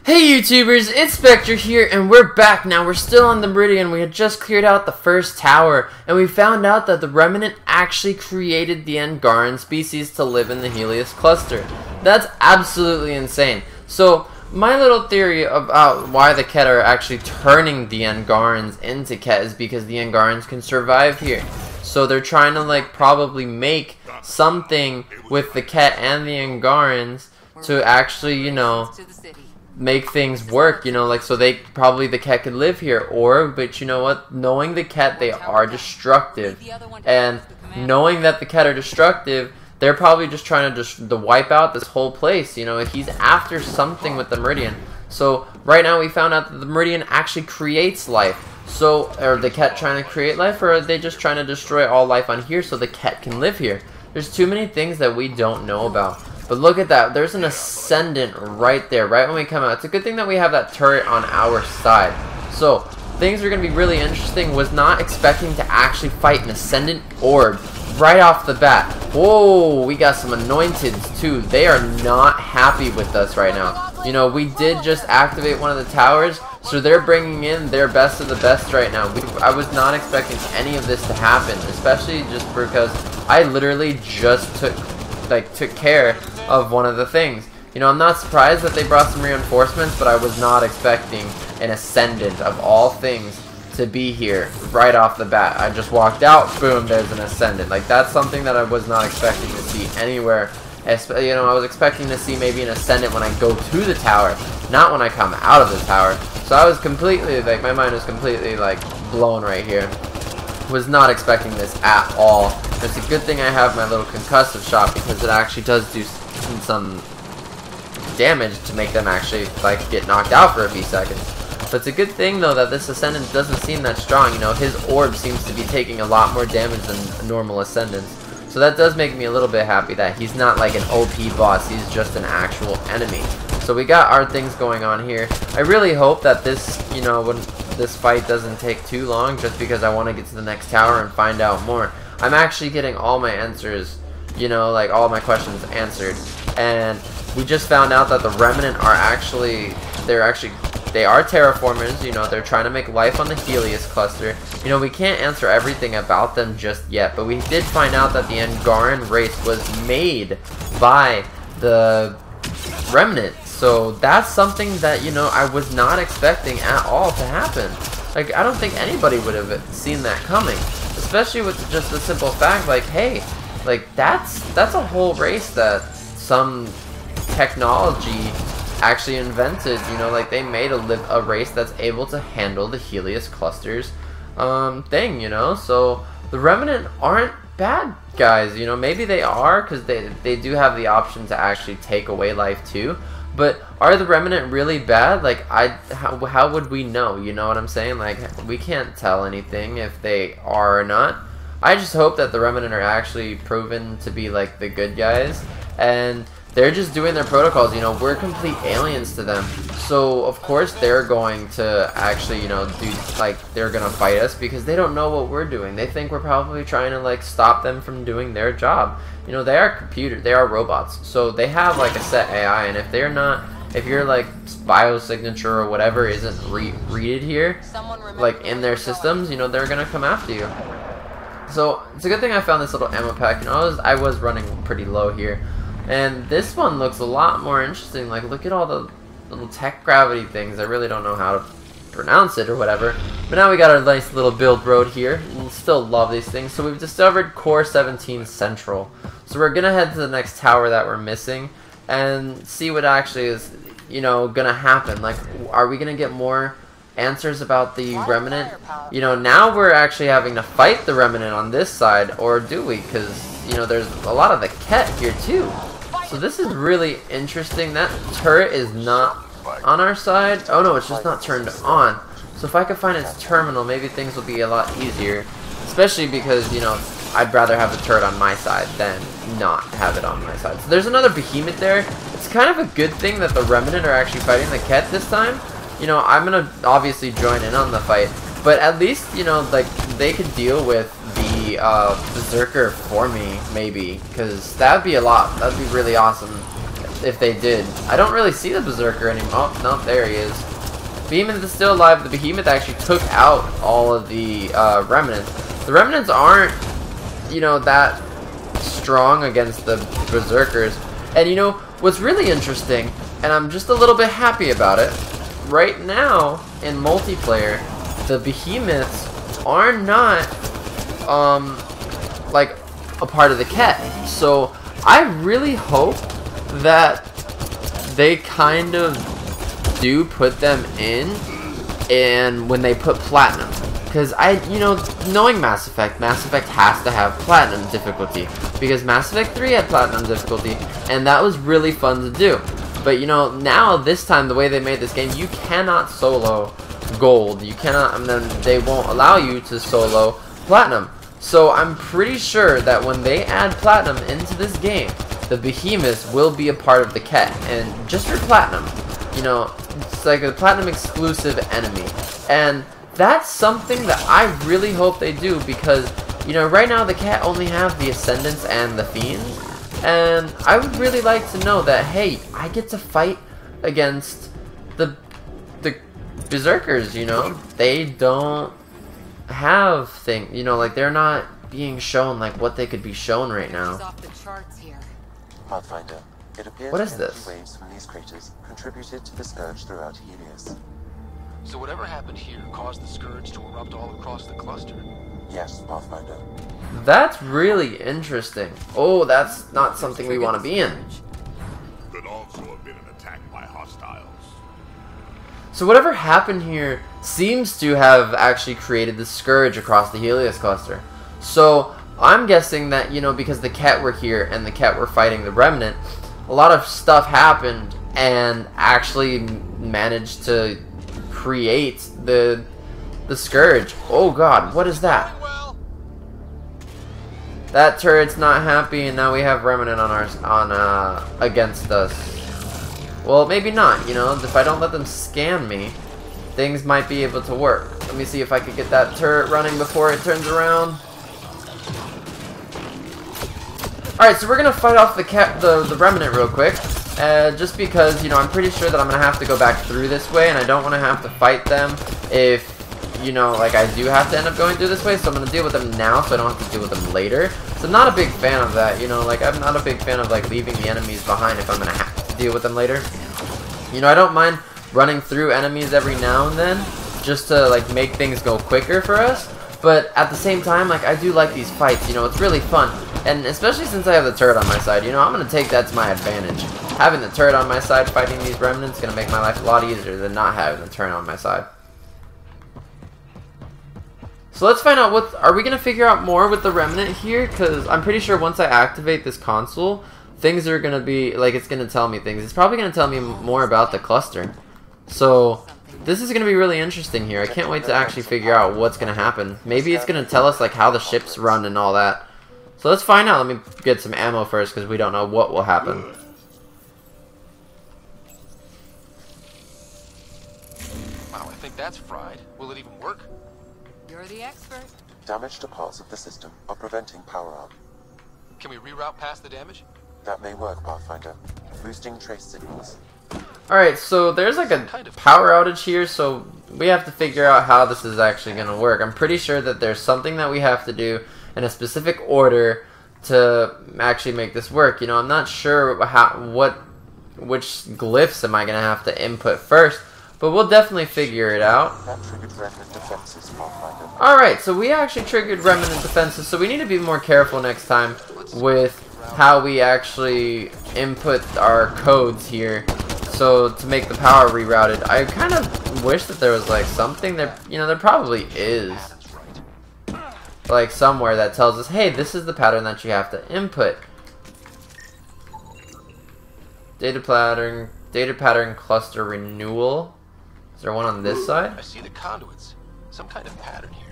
Hey YouTubers, it's Spectre here, and we're back now. We're still on the Meridian. We had just cleared out the first tower, and we found out that the Remnant actually created the Angaran species to live in the Helios cluster. That's absolutely insane. So, my little theory about why the Ket are actually turning the Angarans into Ket is because the Angarans can survive here. So they're trying to probably make something with the Ket and the Angarans to actually, make things work, so the Ket could live here, but you know what, knowing the Ket, they are destructive, and knowing that the Ket are destructive, they're probably just trying to wipe out this whole place. He's after something with the Meridian. So right now we found out that the Meridian actually creates life. So are the Ket trying to create life, or are they just trying to destroy all life on here so the Ket can live here? There's too many things that we don't know about. But look at that, there's an Ascendant right there, right when we come out. It's a good thing that we have that turret on our side. So, things are going to be really interesting. Was not expecting to actually fight an Ascendant orb right off the bat. Whoa, we got some Anointeds too. They are not happy with us right now. We did just activate one of the towers, so they're bringing in their best of the best right now. I was not expecting any of this to happen, especially just because I literally just took care of one of the things. I'm not surprised that they brought some reinforcements, but I was not expecting an Ascendant of all things to be here right off the bat. I just walked out, boom, there's an Ascendant. That's something that I was not expecting to see anywhere. I was expecting to see maybe an Ascendant when I go to the tower, not when I come out of the tower. So I was completely, my mind was completely, blown right here. Was not expecting this at all. It's a good thing I have my little concussive shot, because it actually does do some damage to make them actually get knocked out for a few seconds. But it's a good thing though that this Ascendant doesn't seem that strong. His orb seems to be taking a lot more damage than normal Ascendants. So that does make me a little bit happy that he's not like an OP boss, he's just an actual enemy. So we got our things going on here. I really hope that this, when this fight doesn't take too long, just because I want to get to the next tower and find out more. I'm actually getting all my answers, all my questions answered. And we just found out that the Remnant are they are terraformers, they're trying to make life on the Helios cluster. We can't answer everything about them just yet, but we did find out that the Angaran race was made by the Remnant. So that's something that, I was not expecting at all to happen. I don't think anybody would have seen that coming. Especially with just the simple fact, hey, that's a whole race that some technology actually invented. They made a race that's able to handle the Helios clusters thing, So the Remnant aren't bad guys, maybe they are, because they do have the option to actually take away life too. But are the Remnant really bad? How would we know? You know what I'm saying? We can't tell anything if they are or not. I just hope that the Remnant are actually proven to be the good guys, and they're just doing their protocols. We're complete aliens to them, so of course they're going to actually, they're gonna fight us because they don't know what we're doing. They think we're probably trying to stop them from doing their job. They are robots, so they have a set AI, and if your biosignature or whatever isn't readed here, in their systems, they're gonna come after you. So it's a good thing I found this little ammo pack. I was running pretty low here. And this one looks a lot more interesting. Look at all the little tech gravity things. I really don't know how to pronounce it or whatever. But now we got our nice little build road here. We'll still love these things. So we've discovered Core 17 Central. So we're going to head to the next tower that we're missing and see what actually is, going to happen. Are we going to get more answers about the Remnant? Now we're actually having to fight the Remnant on this side, or do we? Because, there's a lot of the Ket here too. So this is really interesting. That turret is not on our side. Oh no, it's just not turned on. So if I could find its terminal, maybe things will be a lot easier. Especially because, I'd rather have the turret on my side than not have it on my side. So there's another behemoth there. It's kind of a good thing that the Remnant are actually fighting the Ket this time. I'm going to obviously join in on the fight. But at least, they could deal with the Berserker for me, maybe. Because that'd be really awesome. if they did. I don't really see the Berserker anymore. Oh, no, there he is. Behemoth is still alive. The Behemoth actually took out all of the Remnants. The Remnants aren't, you know, that strong against the Berserkers. And you know, what's really interesting, and I'm just a little bit happy about it, right now in multiplayer, the Behemoths are not, like, a part of the Ket. So I really hope that they kind of do put them in, and when they put Platinum, because you know, knowing Mass Effect has to have Platinum difficulty, because Mass Effect 3 had Platinum difficulty, and that was really fun to do. But you know, now this time, the way they made this game, you cannot solo Gold, you cannot, and then they won't allow you to solo Platinum. So I'm pretty sure that when they add Platinum into this game, the Behemoths will be a part of the Ket, and just for Platinum, you know, it's like a Platinum exclusive enemy. And that's something that I really hope they do, because, you know, right now the Ket only have the Ascendants and the Fiends, and I would really like to know that, hey, I get to fight against the Berserkers, you know? They don't have things, you know, like, they're not being shown like what they could be shown right now. Pathfinder, it appears what is this? Waves from these craters contributed to the scourge throughout Helios. So whatever happened here caused the scourge to erupt all across the cluster? Yes, Pathfinder. That's really interesting. Oh, that's not something we want to be in. Could also have been an attack by hostiles. So whatever happened here seems to have actually created the scourge across the Helios cluster. So I'm guessing that, you know, because the Ket were here and the Ket were fighting the Remnant, a lot of stuff happened and actually managed to create the scourge. Oh god, what is that? That turret's not happy, and now we have Remnant against us. Well, maybe not, you know, if I don't let them scan me, things might be able to work. Let me see if I could get that turret running before it turns around. Alright, so we're gonna fight off the Remnant real quick. Just because, you know, I'm pretty sure that I'm gonna have to go back through this way, and I don't want to have to fight them if, you know, like, I do have to end up going through this way, so I'm gonna deal with them now so I don't have to deal with them later. So I'm not a big fan of that, you know, like, I'm not a big fan of, like, leaving the enemies behind if I'm gonna have to deal with them later. You know, I don't mind running through enemies every now and then, just to, like, make things go quicker for us, but at the same time, like, I do like these fights, you know, it's really fun. And especially since I have the turret on my side, you know, I'm going to take that to my advantage. Having the turret on my side fighting these Remnants is going to make my life a lot easier than not having the turret on my side. So let's find out what... Are we going to figure out more with the Remnant here? Because I'm pretty sure once I activate this console, things are going to be... Like, it's going to tell me things. It's probably going to tell me more about the cluster. So this is going to be really interesting here. I can't wait to actually figure out what's going to happen. Maybe it's going to tell us, like, how the ships run and all that. So let's find out. Let me get some ammo first, because we don't know what will happen. Wow, I think that's fried. Will it even work? You're the expert. Damage to parts of the system are preventing power up. Can we reroute past the damage? That may work, Pathfinder. Boosting trace signals. Alright, so there's like a power outage here, so we have to figure out how this is actually going to work. I'm pretty sure that there's something that we have to do in a specific order to actually make this work. You know, I'm not sure which glyphs am I going to have to input first, but we'll definitely figure it out. That triggered Remnant defenses, Pathfinder. Alright, so we actually triggered Remnant defenses, so we need to be more careful next time with how we actually input our codes here. So to make the power rerouted, I kind of wish that there was like something there, you know, there probably is. Like somewhere that tells us, hey, this is the pattern that you have to input. Data pattern cluster renewal. Is there one on this side? I see the conduits. Some kind of pattern here.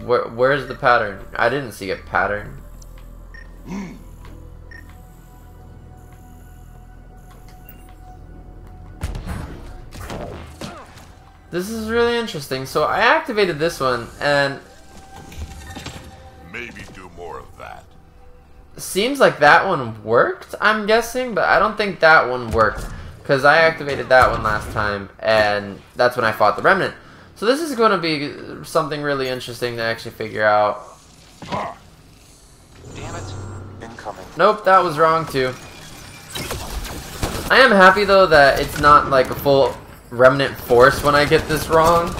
Where's the pattern? I didn't see a pattern. This is really interesting. So I activated this one, and maybe do more of that. seems like that one worked, I'm guessing, but I don't think that one worked. Because I activated that one last time, and that's when I fought the Remnant. So this is going to be something really interesting to actually figure out. Damn it. Incoming. Nope, that was wrong too. I am happy though that it's not like a full Remnant force when I get this wrong.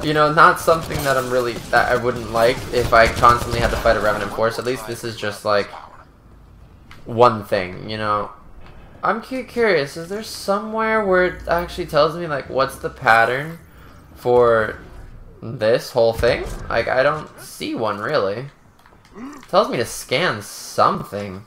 You know, not something that I wouldn't like if I constantly had to fight a Remnant force. At least this is just like one thing, you know. I'm curious, is there somewhere where it actually tells me like what's the pattern for this whole thing? Like, I don't see one really. It tells me to scan something.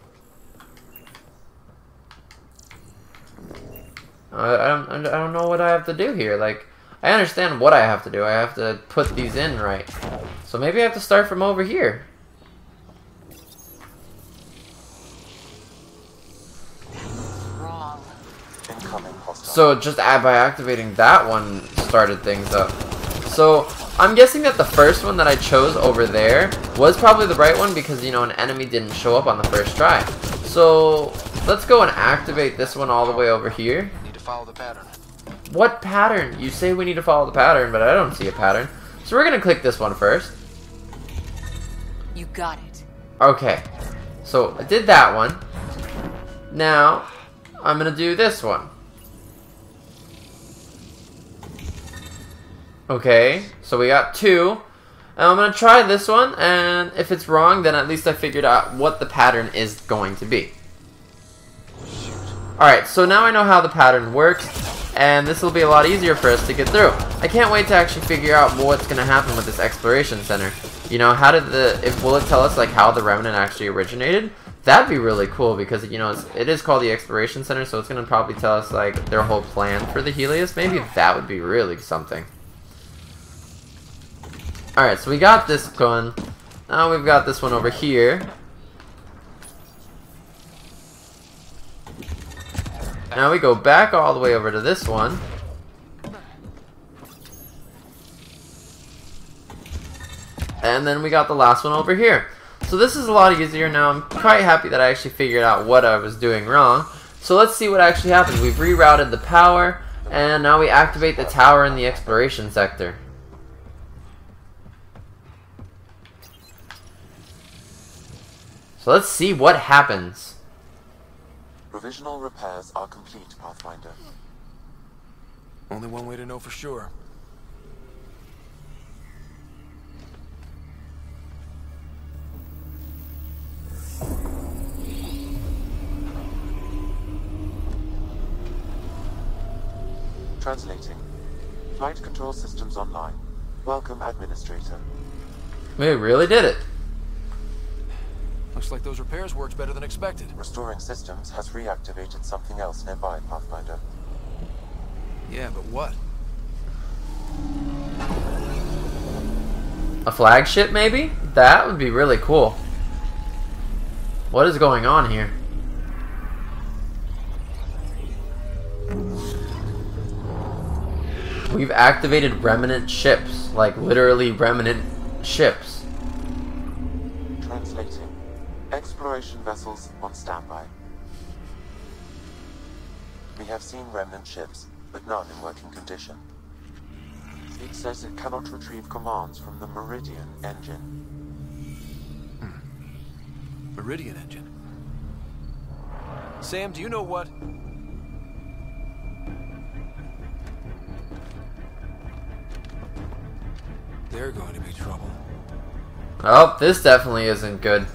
I don't know what I have to do here. Like, I understand what I have to do. I have to put these in right. So maybe I have to start from over here. Wrong. Incoming hostile. So just by activating that one started things up. So I'm guessing that the first one that I chose over there was probably the right one because, you know, an enemy didn't show up on the first try. So let's go and activate this one all the way over here. Need to follow the pattern. What pattern? You say we need to follow the pattern, but I don't see a pattern. So we're going to click this one first. You got it. Okay. So I did that one. Now I'm going to do this one. Okay, so we got two. And I'm going to try this one, and if it's wrong, then at least I figured out what the pattern is going to be. Alright, so now I know how the pattern works, and this will be a lot easier for us to get through. I can't wait to actually figure out what's going to happen with this exploration center. You know, how did will it tell us like how the Remnant actually originated? That'd be really cool because, you know, it is called the exploration center, so it's going to probably tell us like their whole plan for the Helios. Maybe that would be really something. Alright, so we got this one. Now we've got this one over here. Now we go back all the way over to this one. And then we got the last one over here. So this is a lot easier now. I'm quite happy that I actually figured out what I was doing wrong. So let's see what actually happens. We've rerouted the power, and now we activate the tower in the exploration sector. So let's see what happens. Provisional repairs are complete, Pathfinder. Only one way to know for sure. Translating. Flight control systems online. Welcome, Administrator. We really did it. Looks like those repairs worked better than expected. Restoring systems has reactivated something else nearby, Pathfinder. Yeah, but what? A flagship, maybe? That would be really cool. What is going on here? We've activated Remnant ships. Like, literally Remnant ships. Translating. Exploration vessels on standby. We have seen Remnant ships, but none in working condition. It says it cannot retrieve commands from the Meridian engine. Meridian engine. Sam, do you know what? They're going to be trouble. Oh, this definitely isn't good.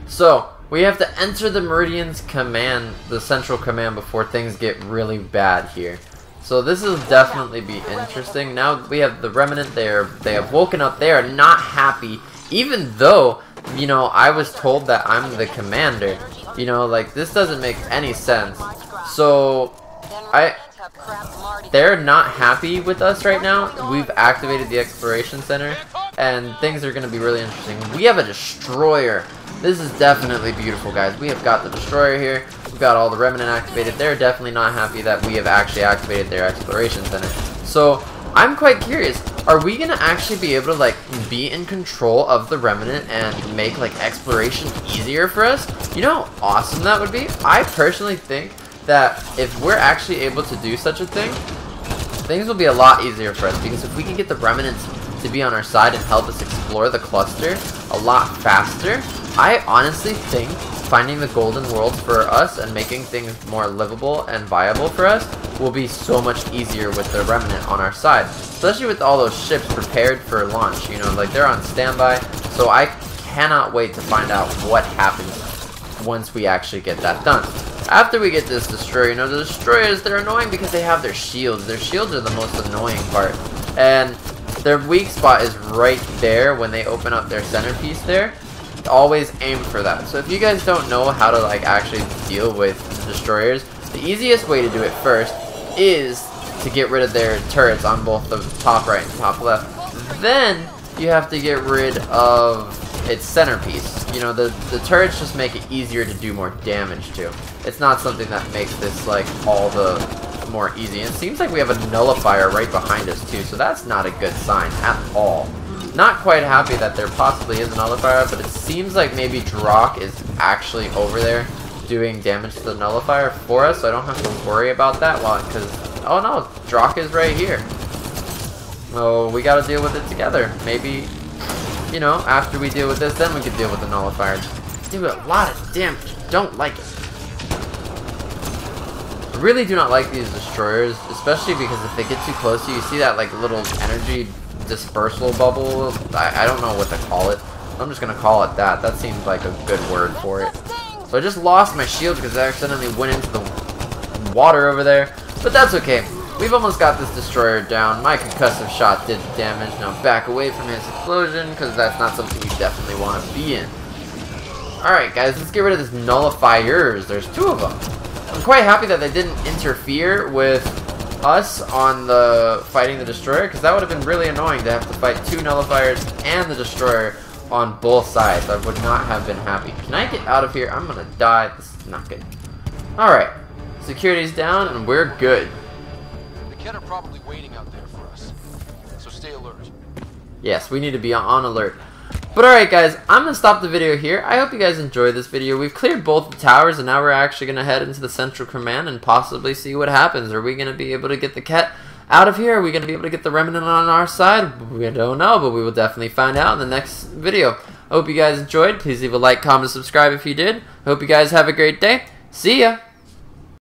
So, we have to enter the Meridian's command, the central command, before things get really bad here. So this will definitely be interesting. Now we have the Remnant there. They have woken up. They are not happy, even though, you know, I was told that I'm the commander. You know, like, this doesn't make any sense. So, they're not happy with us right now. We've activated the exploration center, and things are going to be really interesting. We have a destroyer. This is definitely beautiful, guys. We have got the destroyer here. We've got all the Remnant activated. They're definitely not happy that we have actually activated their exploration center. So I'm quite curious. Are we gonna actually be able to like be in control of the Remnant and make like exploration easier for us? You know how awesome that would be? I personally think that if we're actually able to do such a thing, things will be a lot easier for us, because if we can get the Remnants to be on our side and help us explore the cluster a lot faster, I honestly think finding the golden worlds for us and making things more livable and viable for us will be so much easier with the Remnant on our side, especially with all those ships prepared for launch. You know, like they're on standby, so I cannot wait to find out what happens once we actually get that done. After we get this destroyer, you know, the destroyers, they're annoying because they have their shields. Their shields are the most annoying part, and their weak spot is right there when they open up their centerpiece there. Always aim for that. So if you guys don't know how to like actually deal with destroyers, the easiest way to do it first is to get rid of their turrets on both the top right and top left. Then you have to get rid of its centerpiece. You know, the turrets just make it easier to do more damage to. It's not something that makes this like all the more easy. And it seems like we have a nullifier right behind us too, so that's not a good sign at all. Not quite happy that there possibly is a nullifier, but it seems like maybe Drock is actually over there doing damage to the nullifier for us, so I don't have to worry about that one, because, oh no, Drock is right here. Oh, we gotta deal with it together. Maybe, you know, after we deal with this, then we can deal with the nullifier. Do a lot of damage. Don't like it. I really do not like these destroyers, especially because if they get too close to you, you see that like little energy dispersal bubble. I don't know what to call it. I'm just gonna call it that. That seems like a good word for it. So I just lost my shield because I accidentally went into the water over there. But that's okay. We've almost got this destroyer down. My concussive shot did damage. Now back away from his explosion, because that's not something you definitely want to be in. Alright guys, let's get rid of this nullifiers. There's two of them. I'm quite happy that they didn't interfere with us on the fighting the destroyer, because that would have been really annoying to have to fight two nullifiers and the destroyer on both sides. I would not have been happy. Can I get out of here? I'm gonna die. This is not good. Alright, security's down and we're good. The Ket are probably waiting out there for us, so stay alert. Yes, we need to be on alert. But alright guys, I'm going to stop the video here. I hope you guys enjoyed this video. We've cleared both the towers, and now we're actually going to head into the central command and possibly see what happens. Are we going to be able to get the Ket out of here? Are we going to be able to get the Remnant on our side? We don't know, but we will definitely find out in the next video. I hope you guys enjoyed. Please leave a like, comment, subscribe if you did. I hope you guys have a great day. See ya!